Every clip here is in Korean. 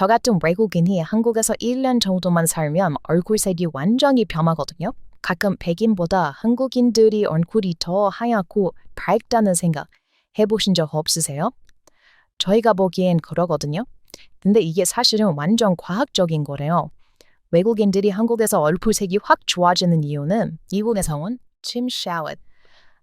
저 같은 외국인이 한국에서 1년 정도만 살면 얼굴색이 완전히 변하거든요. 가끔 백인보다 한국인들이 얼굴이 더 하얗고 밝다는 생각 해보신 적 없으세요? 저희가 보기엔 그러거든요. 근데 이게 사실은 완전 과학적인 거래요. 외국인들이 한국에서 얼굴색이 확 좋아지는 이유는 미국에서 온 짐 샬럿.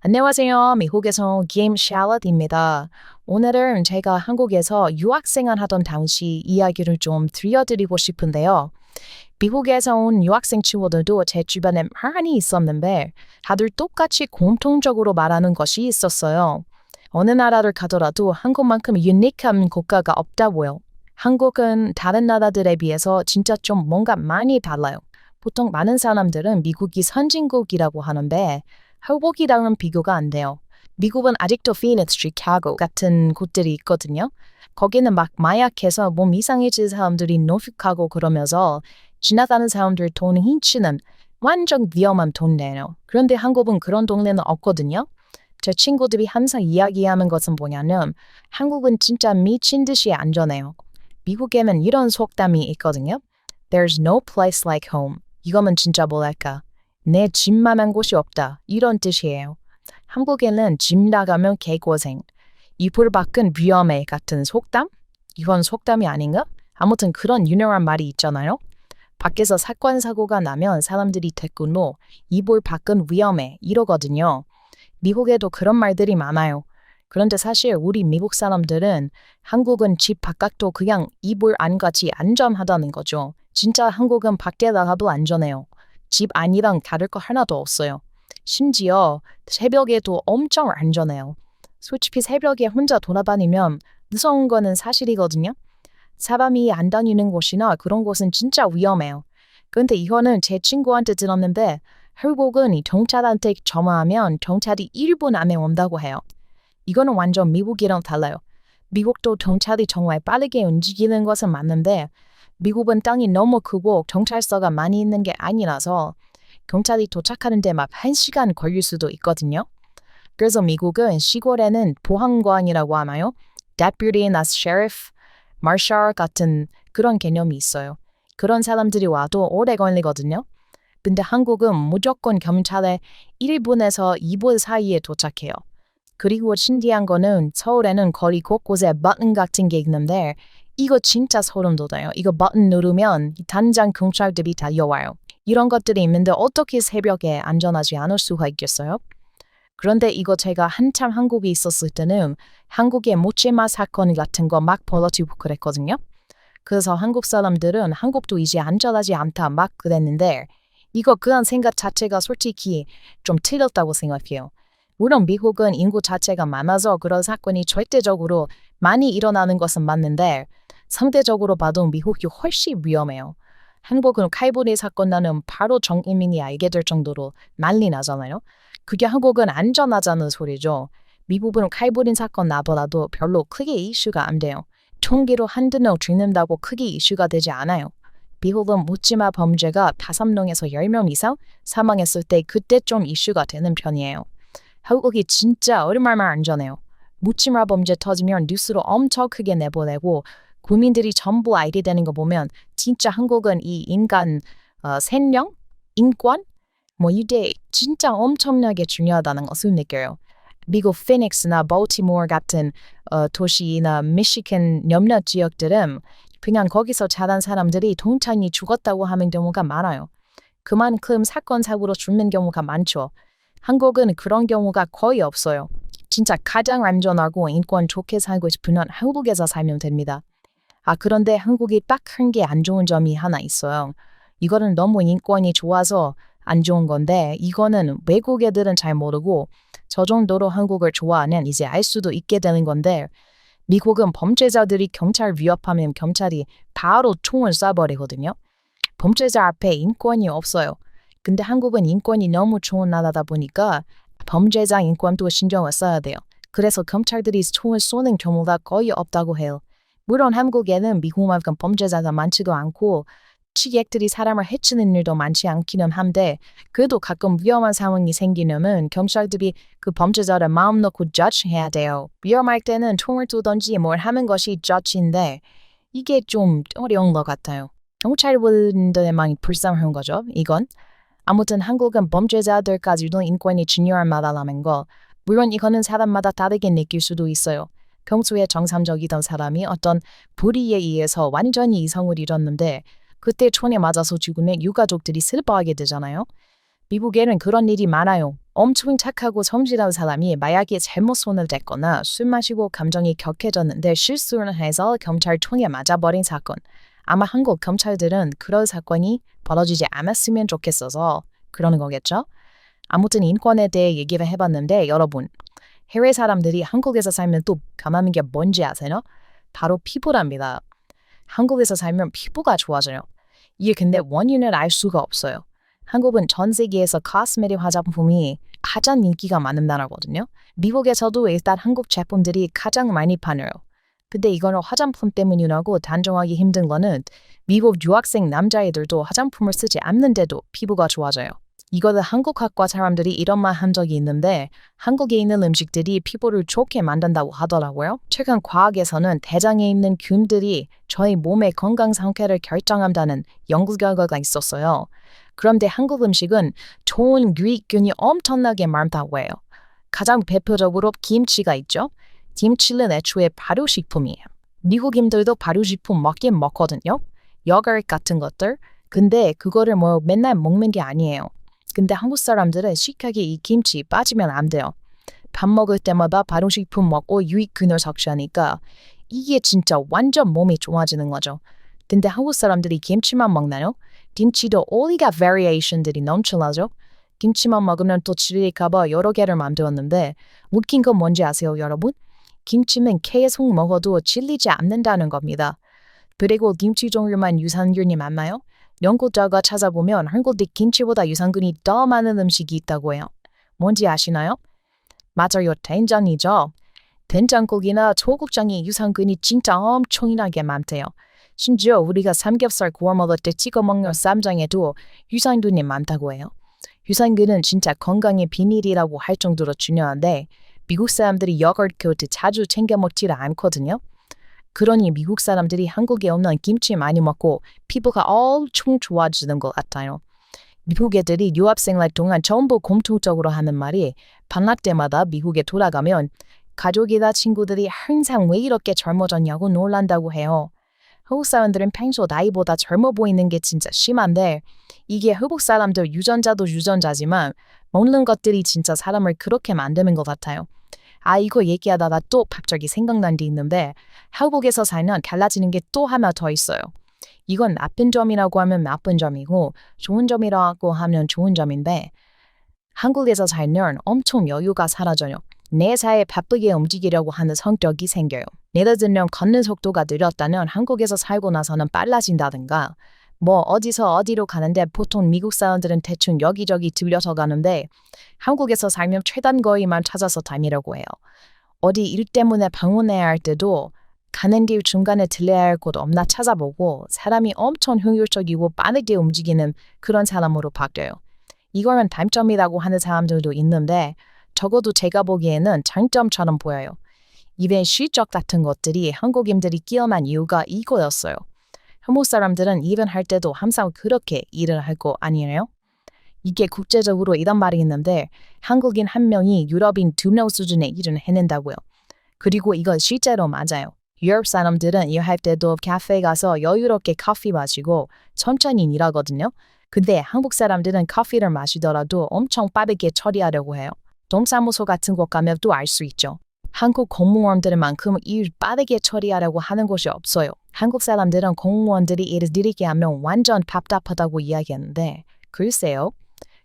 안녕하세요. 미국에서 온 김 샬럿입니다. 오늘은 제가 한국에서 유학생을 하던 당시 이야기를 좀 들려드리고 싶은데요. 미국에서 온 유학생 친구들도 제 주변에 많이 있었는데 다들 똑같이 공통적으로 말하는 것이 있었어요. 어느 나라를 가더라도 한국만큼 유니크한 국가가 없다고요. 한국은 다른 나라들에 비해서 진짜 좀 뭔가 많이 달라요. 보통 많은 사람들은 미국이 선진국이라고 하는데 한국이랑은 비교가 안 돼요. 미국은 아직도 피닉스, 시카고 같은 곳들이 있거든요. 거기는 막 마약해서 몸 이상해진 사람들이 노숙하고 그러면서 지나가는 사람들 돈 훔치는 완전 위험한 동네예요. 그런데 한국은 그런 동네는 없거든요. 제 친구들이 항상 이야기하는 것은 뭐냐면 한국은 진짜 미친 듯이 안전해요. 미국에는 이런 속담이 있거든요. There's no place like home. 이거면 진짜 뭐랄까. 내 집만한 곳이 없다. 이런 뜻이에요. 한국에는 집 나가면 개고생. 이불 밖은 위험해 같은 속담? 이건 속담이 아닌가? 아무튼 그런 유명한 말이 있잖아요. 밖에서 사건 사고가 나면 사람들이 댓글로 이불 밖은 위험해 이러거든요. 미국에도 그런 말들이 많아요. 그런데 사실 우리 미국 사람들은 한국은 집 바깥도 그냥 이불 안같이 안전하다는 거죠. 진짜 한국은 밖에 나가도 안전해요. 집 안이랑 다를 거 하나도 없어요. 심지어 새벽에도 엄청 안전해요. 솔직히 새벽에 혼자 돌아다니면 무서운 거는 사실이거든요. 사람이 안 다니는 곳이나 그런 곳은 진짜 위험해요. 그런데 이거는 제 친구한테 들었는데 한국은 이 경찰한테 전화하면 경찰이 1분 안에 온다고 해요. 이거는 완전 미국이랑 달라요. 미국도 경찰이 정말 빠르게 움직이는 것은 맞는데 미국은 땅이 너무 크고 경찰서가 많이 있는 게 아니라서 경찰이 도착하는데 막 1시간 걸릴 수도 있거든요. 그래서 미국은 시골에는 보안관이라고 하나요? Deputy나 Sheriff, Marshal 같은 그런 개념이 있어요. 그런 사람들이 와도 오래 걸리거든요. 근데 한국은 무조건 경찰에 1분에서 2분 사이에 도착해요. 그리고 신기한 거는 서울에는 거리 곳곳에 버튼 같은 게 있는데 이거 진짜 소름 돋아요. 이거 버튼 누르면 당장 경찰들이 달려와요. 이런 것들이 있는데 어떻게 새벽에 안전하지 않을 수가 있겠어요? 그런데 이거 제가 한참 한국에 있었을 때는 한국의 묻지마 사건 같은 거 막 벌어지고 그랬거든요. 그래서 한국 사람들은 한국도 이제 안전하지 않다 막 그랬는데 이거 그런 생각 자체가 솔직히 좀 틀렸다고 생각해요. 물론 미국은 인구 자체가 많아서 그런 사건이 절대적으로 많이 일어나는 것은 맞는데 상대적으로 봐도 미국이 훨씬 위험해요. 한국은 칼부리 사건 나면 바로 전 국민이 알게 될 정도로 난리 나잖아요. 그게 한국은 안전하자는 소리죠. 미국은 칼부린 사건 나더라도 별로 크게 이슈가 안 돼요. 총기로 한두 명 죽는다고 크게 이슈가 되지 않아요. 미국은 묻지마 범죄가 5명에서 10명 이상 사망했을 때 그때 좀 이슈가 되는 편이에요. 한국이 진짜 얼마나 안전해요. 묻지마 범죄 터지면 뉴스로 엄청 크게 내보내고 국민들이 전부 알게 되는 거 보면 진짜 한국은 이 인간 생명, 인권, 이게 진짜 엄청나게 중요하다는 것을 느껴요. 미국 피닉스나 볼티모어 같은 도시나 미시간 몇몇 지역들은 그냥 거기서 자란 사람들이 동창이 죽었다고 하는 경우가 많아요. 그만큼 사건 사고로 죽는 경우가 많죠. 한국은 그런 경우가 거의 없어요. 진짜 가장 안전하고 인권 좋게 살고 싶으면 한국에서 살면 됩니다. 그런데 한국이 딱 한 게 안 좋은 점이 하나 있어요. 이거는 너무 인권이 좋아서 안 좋은 건데 이거는 외국 애들은 잘 모르고 저 정도로 한국을 좋아하면 이제 알 수도 있게 되는 건데 미국은 범죄자들이 경찰 위협하면 경찰이 바로 총을 쏴버리거든요. 범죄자 앞에 인권이 없어요. 근데 한국은 인권이 너무 좋은 나라다 보니까 범죄자 인권도 신경을 써야 돼요. 그래서 경찰들이 총을 쏘는 경우가 거의 없다고 해요. 물론 한국에는 미국만큼 범죄자가 많지도 않고 취객들이 사람을 해치는 일도 많지 않기는 한데 그래도 가끔 위험한 상황이 생기려면 경찰들이 그 범죄자를 마음 놓고 저지해야 돼요. 위험할 때는 총을 쏘던지 뭘 하는 것이 저지인데 이게 좀 어려운 것 같아요. 경찰분들만 불쌍한 거죠, 이건. 아무튼 한국은 범죄자들까지도 인권이 중요한 나라라는 거. 물론 이거는 사람마다 다르게 느낄 수도 있어요. 평소에 정상적이던 사람이 어떤 불의에 의해서 완전히 이성을 잃었는데 그때 총에 맞아서 죽으면 유가족들이 슬퍼하게 되잖아요. 미국에는 그런 일이 많아요. 엄청 착하고 성실한 사람이 마약에 잘못 손을 댔거나 술 마시고 감정이 격해졌는데 실수를 해서 경찰총에 맞아버린 사건. 아마 한국 검찰들은 그런 사건이 벌어지지 않았으면 좋겠어서 그러는 거겠죠? 아무튼 인권에 대해 얘기를 해봤는데 여러분, 해외 사람들이 한국에서 살면 또 변하는 게 뭔지 아세요? 바로 피부랍니다. 한국에서 살면 피부가 좋아져요. 이게 근데 원인을 알 수가 없어요. 한국은 전 세계에서 코스메틱 화장품이 가장 인기가 많은 나라거든요. 미국에서도 일단 한국 제품들이 가장 많이 팔려요. 근데 이거는 화장품 때문이라고 단정하기 힘든 거는 미국 유학생 남자애들도 화장품을 쓰지 않는데도 피부가 좋아져요. 이거는 한국학과 사람들이 이런 말 한 적이 있는데 한국에 있는 음식들이 피부를 좋게 만든다고 하더라고요. 최근 과학에서는 대장에 있는 균들이 저희 몸의 건강 상태를 결정한다는 연구 결과가 있었어요. 그런데 한국 음식은 좋은 유익균이 엄청나게 많다고 해요. 가장 대표적으로 김치가 있죠. 김치는 애초에 발효식품이에요. 미국인들도 발효식품 먹긴 먹거든요. 여거트 같은 것들. 근데 그거를 뭐 맨날 먹는 게 아니에요. 근데 한국 사람들은 식탁에 이 김치 빠지면 안 돼요. 밥 먹을 때마다 발효식품 먹고 유익균을 섭취하니까 이게 진짜 완전 몸이 좋아지는 거죠. 근데 한국 사람들이 김치만 먹나요? 김치도 온갖 베리에이션들이 넘쳐나죠. 김치만 먹으면 또 질릴까봐 여러 개를 만들었는데 웃긴 건 뭔지 아세요, 여러분? 김치는 계속 먹어도 질리지 않는다는 겁니다. 그리고 김치 종류만 유산균이 많나요? 연구자가 찾아보면 한국의 김치보다 유산균이 더 많은 음식이 있다고 해요. 뭔지 아시나요? 맞아요, 된장이죠. 된장국이나 초국장에 유산균이 진짜 엄청나게 많대요. 심지어 우리가 삼겹살 구워 먹을 때 찍어 먹는 쌈장에도 유산균이 많다고 해요. 유산균은 진짜 건강의 비밀이라고 할 정도로 중요한데 미국 사람들이 여거트 자주 챙겨 먹지를 않거든요. 그러니 미국 사람들이 한국에 없는 김치 많이 먹고 피부가 엄청 좋아지는 것 같아요. 미국 애들이 유학생활 동안 전부 공통적으로 하는 말이 방학 때마다 미국에 돌아가면 가족이나 친구들이 항상 왜 이렇게 젊어졌냐고 놀란다고 해요. 한국 사람들은 평소 나이보다 젊어 보이는 게 진짜 심한데 이게 한국 사람들 유전자도 유전자지만 먹는 것들이 진짜 사람을 그렇게 만드는 것 같아요. 이거 얘기하다가 또 갑자기 생각난 게 있는데 한국에서 살면 달라지는 게 또 하나 더 있어요. 이건 나쁜 점이라고 하면 나쁜 점이고 좋은 점이라고 하면 좋은 점인데 한국에서 살면 엄청 여유가 사라져요. 내 사에 바쁘게 움직이려고 하는 성격이 생겨요. 예를 들면 걷는 속도가 느렸다면 한국에서 살고 나서는 빨라진다든가 뭐 어디서 어디로 가는데 보통 미국 사람들은 대충 여기저기 들려서 가는데 한국에서 살면 최단 거리만 찾아서 다니려고 해요. 어디 일 때문에 방문해야 할 때도 가는 길 중간에 들려야 할 곳 없나 찾아보고 사람이 엄청 효율적이고 빠르게 움직이는 그런 사람으로 바뀌어요. 이거는 단점이라고 하는 사람들도 있는데 적어도 제가 보기에는 장점처럼 보여요. 이런 실적 같은 것들이 한국인들이 끼어난 이유가 이거였어요. 한국 사람들은 일을 할 때도 항상 그렇게 일을 할 거 아니에요? 이게 국제적으로 이런 말이 있는데 한국인 한 명이 유럽인 2명 수준의 일을 해낸다고요. 그리고 이건 실제로 맞아요. 유럽 사람들은 일할 때도 카페 가서 여유롭게 커피 마시고 천천히 일하거든요. 근데 한국 사람들은 커피를 마시더라도 엄청 빠르게 처리하려고 해요. 동사무소 같은 곳 가면 또 알 수 있죠. 한국 공무원들만큼 일 빠르게 처리하려고 하는 곳이 없어요. 한국 사람들은 공무원들이 일을 느리게 하면 완전 답답하다고 이야기하는데 글쎄요.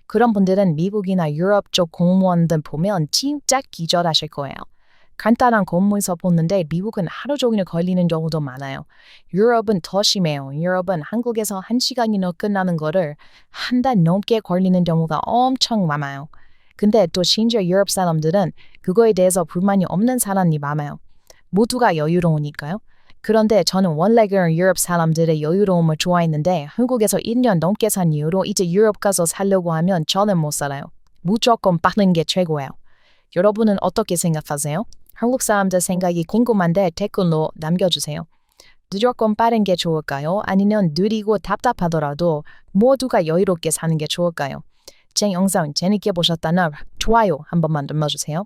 그런 분들은 미국이나 유럽 쪽 공무원들 보면 진짜 기절하실 거예요. 간단한 공문서 보는데 미국은 하루 종일 걸리는 경우도 많아요. 유럽은 더 심해요. 유럽은 한국에서 1시간이나 끝나는 거를 한 달 넘게 걸리는 경우가 엄청 많아요. 근데 또 심지어 유럽 사람들은 그거에 대해서 불만이 없는 사람이 많아요. 모두가 여유로우니까요. 그런데 저는 원래 그런 유럽 사람들의 여유로움을 좋아했는데 한국에서 1년 넘게 산 이후로 이제 유럽 가서 살려고 하면 저는 못 살아요. 무조건 빠른 게 최고예요. 여러분은 어떻게 생각하세요? 한국 사람들 생각이 궁금한데 댓글로 남겨주세요. 무조건 빠른 게 좋을까요? 아니면 느리고 답답하더라도 모두가 여유롭게 사는 게 좋을까요? 제 영상 재밌게 보셨다면 좋아요 한 번만 눌러주세요.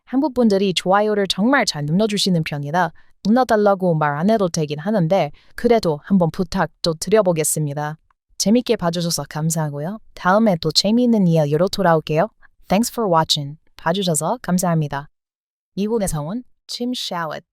한국 분들이 좋아요를 정말 잘 눌러주시는 편이라 눌러달라고 말 안 해도 되긴 하는데 그래도 한번 부탁 또 드려보겠습니다. 재밌게 봐주셔서 감사하고요. 다음에 또 재미있는 이야기로 돌아올게요. Thanks for watching. 봐주셔서 감사합니다. 이분의 성은 Tim Shalit.